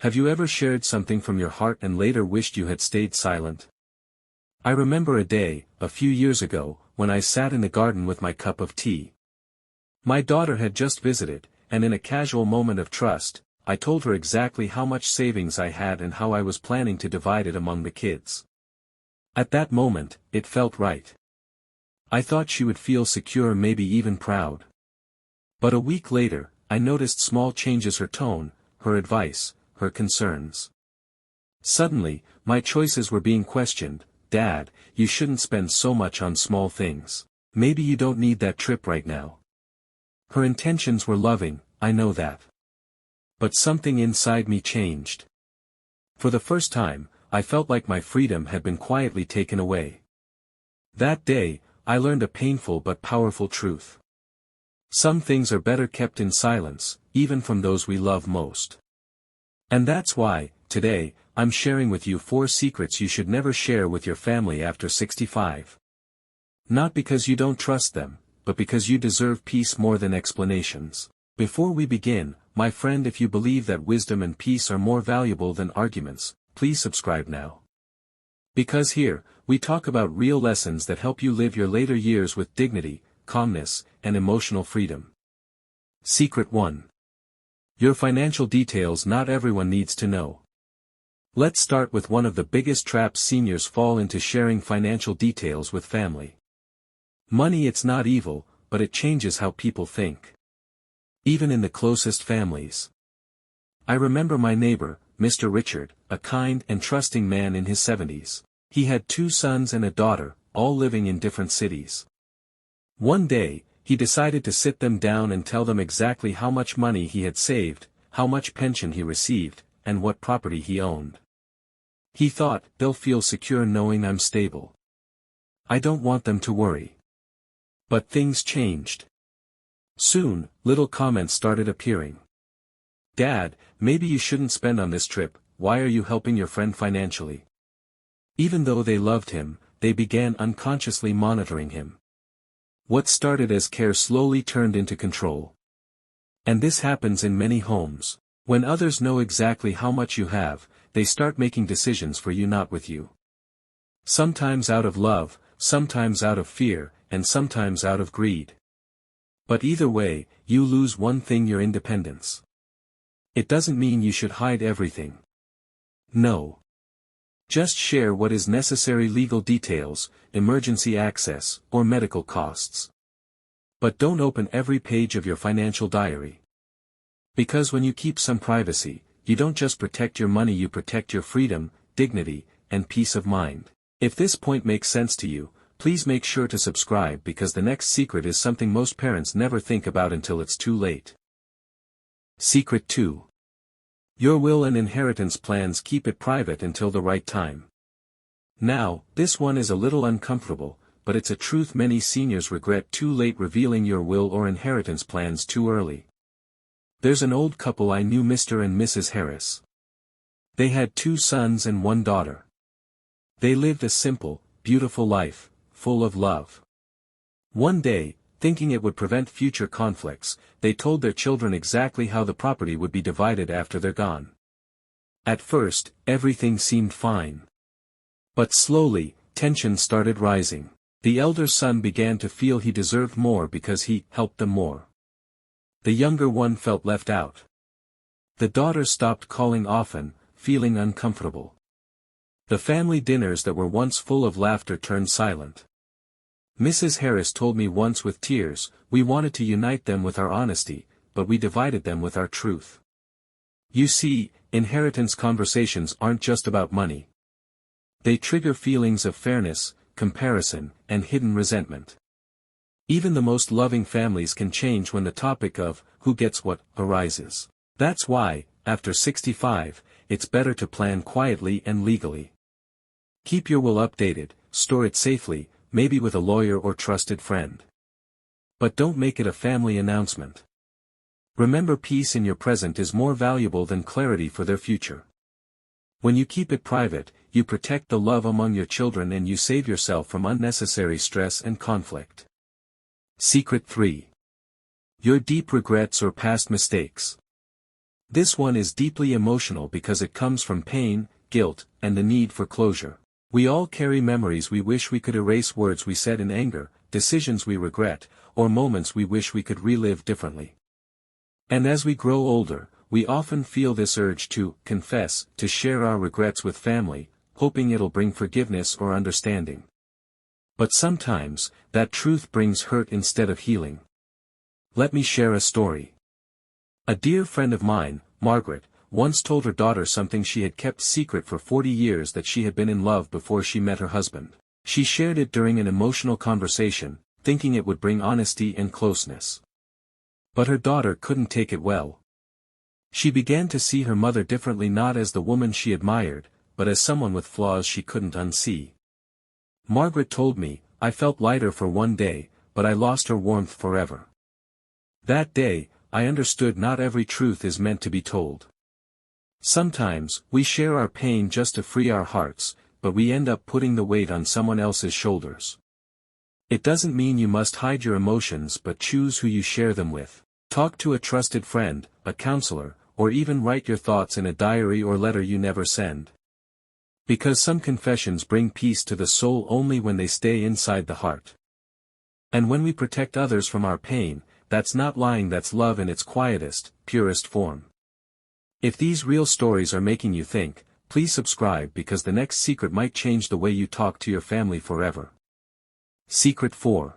Have you ever shared something from your heart and later wished you had stayed silent? I remember a day, a few years ago, when I sat in the garden with my cup of tea. My daughter had just visited, and in a casual moment of trust, I told her exactly how much savings I had and how I was planning to divide it among the kids. At that moment, it felt right. I thought she would feel secure, maybe even proud. But a week later, I noticed small changes: her tone, her advice, her concerns. Suddenly, my choices were being questioned. "Dad, you shouldn't spend so much on small things. Maybe you don't need that trip right now." Her intentions were loving, I know that. But something inside me changed. For the first time, I felt like my freedom had been quietly taken away. That day, I learned a painful but powerful truth. Some things are better kept in silence, even from those we love most. And that's why, today, I'm sharing with you 4 secrets you should never share with your family after 65. Not because you don't trust them, but because you deserve peace more than explanations. Before we begin, my friend, if you believe that wisdom and peace are more valuable than arguments, please subscribe now. Because here, we talk about real lessons that help you live your later years with dignity, calmness, and emotional freedom. Secret 1. Your financial details not everyone needs to know. Let's start with one of the biggest traps seniors fall into: sharing financial details with family. Money, it's not evil, but it changes how people think. Even in the closest families. I remember my neighbor, Mr. Richard, a kind and trusting man in his 70s. He had 2 sons and a daughter, all living in different cities. One day, he decided to sit them down and tell them exactly how much money he had saved, how much pension he received, and what property he owned. He thought, "They'll feel secure knowing I'm stable. I don't want them to worry." But things changed. Soon, little comments started appearing. "Dad, maybe you shouldn't spend on this trip. Why are you helping your friend financially?" Even though they loved him, they began unconsciously monitoring him. What started as care slowly turned into control. And this happens in many homes. When others know exactly how much you have, they start making decisions for you, not with you. Sometimes out of love, sometimes out of fear, and sometimes out of greed. But either way, you lose one thing: your independence. It doesn't mean you should hide everything. No. Just share what is necessary: legal details, emergency access, or medical costs. But don't open every page of your financial diary. Because when you keep some privacy, you don't just protect your money, you protect your freedom, dignity, and peace of mind. If this point makes sense to you, please make sure to subscribe, because the next secret is something most parents never think about until it's too late. Secret 2. Your will and inheritance plans: keep it private until the right time. Now, this one is a little uncomfortable, but it's a truth many seniors regret: too late revealing your will or inheritance plans too early. There's an old couple I knew, Mr. and Mrs. Harris. They had 2 sons and 1 daughter. They lived a simple, beautiful life, full of love. One day, thinking it would prevent future conflicts, they told their children exactly how the property would be divided after they're gone. At first, everything seemed fine. But slowly, tension started rising. The elder son began to feel he deserved more because he helped them more. The younger one felt left out. The daughter stopped calling often, feeling uncomfortable. The family dinners that were once full of laughter turned silent. Mrs. Harris told me once with tears, "We wanted to unite them with our honesty, but we divided them with our truth." You see, inheritance conversations aren't just about money. They trigger feelings of fairness, comparison, and hidden resentment. Even the most loving families can change when the topic of who gets what arises. That's why, after 65, it's better to plan quietly and legally. Keep your will updated, store it safely, maybe with a lawyer or trusted friend. But don't make it a family announcement. Remember, peace in your present is more valuable than clarity for their future. When you keep it private, you protect the love among your children and you save yourself from unnecessary stress and conflict. Secret 3. Your deep regrets or past mistakes. This one is deeply emotional because it comes from pain, guilt, and the need for closure. We all carry memories we wish we could erase, words we said in anger, decisions we regret, or moments we wish we could relive differently. And as we grow older, we often feel this urge to confess, to share our regrets with family, hoping it'll bring forgiveness or understanding. But sometimes, that truth brings hurt instead of healing. Let me share a story. A dear friend of mine, Margaret, once told her daughter something she had kept secret for 40 years, that she had been in love before she met her husband. She shared it during an emotional conversation, thinking it would bring honesty and closeness. But her daughter couldn't take it well. She began to see her mother differently, not as the woman she admired, but as someone with flaws she couldn't unsee. Margaret told me, "I felt lighter for one day, but I lost her warmth forever." That day, I understood not every truth is meant to be told. Sometimes, we share our pain just to free our hearts, but we end up putting the weight on someone else's shoulders. It doesn't mean you must hide your emotions, but choose who you share them with. Talk to a trusted friend, a counselor, or even write your thoughts in a diary or letter you never send. Because some confessions bring peace to the soul only when they stay inside the heart. And when we protect others from our pain, that's not lying, that's love in its quietest, purest form. If these real stories are making you think, please subscribe, because the next secret might change the way you talk to your family forever. Secret 4.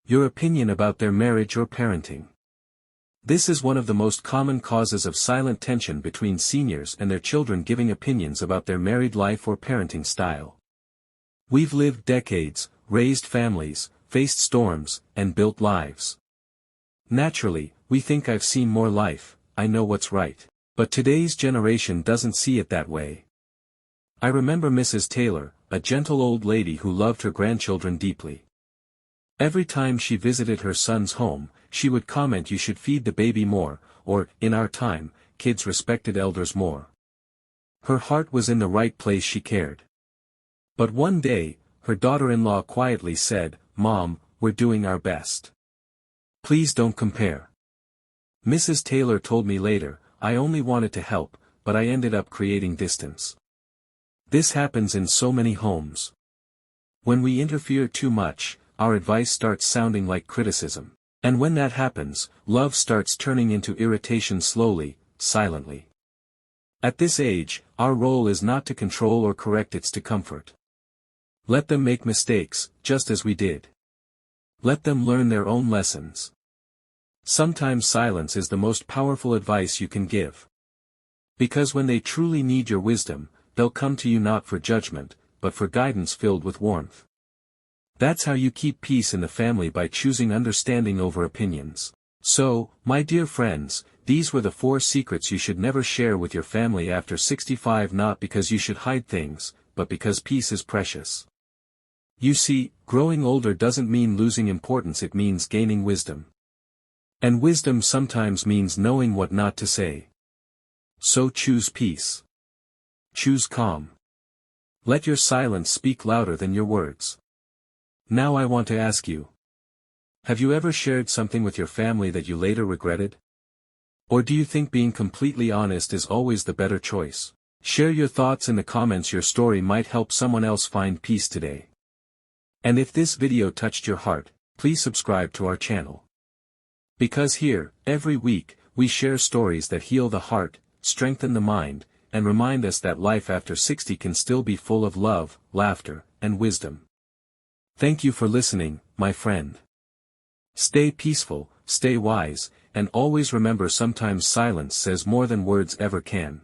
Your opinion about their marriage or parenting. This is one of the most common causes of silent tension between seniors and their children, giving opinions about their married life or parenting style. We've lived decades, raised families, faced storms, and built lives. Naturally, we think I've seen more life, I know what's right. But today's generation doesn't see it that way. I remember Mrs. Taylor, a gentle old lady who loved her grandchildren deeply. Every time she visited her son's home, she would comment, "You should feed the baby more," or, "In our time, kids respected elders more." Her heart was in the right place, she cared. But one day, her daughter-in-law quietly said, "Mom, we're doing our best. Please don't compare." Mrs. Taylor told me later, "I only wanted to help, but I ended up creating distance." This happens in so many homes. When we interfere too much, our advice starts sounding like criticism. And when that happens, love starts turning into irritation, slowly, silently. At this age, our role is not to control or correct, it's to comfort. Let them make mistakes, just as we did. Let them learn their own lessons. Sometimes silence is the most powerful advice you can give. Because when they truly need your wisdom, they'll come to you not for judgment, but for guidance filled with warmth. That's how you keep peace in the family, by choosing understanding over opinions. So, my dear friends, these were the 4 secrets you should never share with your family after 65, not because you should hide things, but because peace is precious. You see, growing older doesn't mean losing importance, it means gaining wisdom. And wisdom sometimes means knowing what not to say. So choose peace. Choose calm. Let your silence speak louder than your words. Now I want to ask you. Have you ever shared something with your family that you later regretted? Or do you think being completely honest is always the better choice? Share your thoughts in the comments. Your story might help someone else find peace today. And if this video touched your heart, please subscribe to our channel. Because here, every week, we share stories that heal the heart, strengthen the mind, and remind us that life after 60 can still be full of love, laughter, and wisdom. Thank you for listening, my friend. Stay peaceful, stay wise, and always remember, sometimes silence says more than words ever can.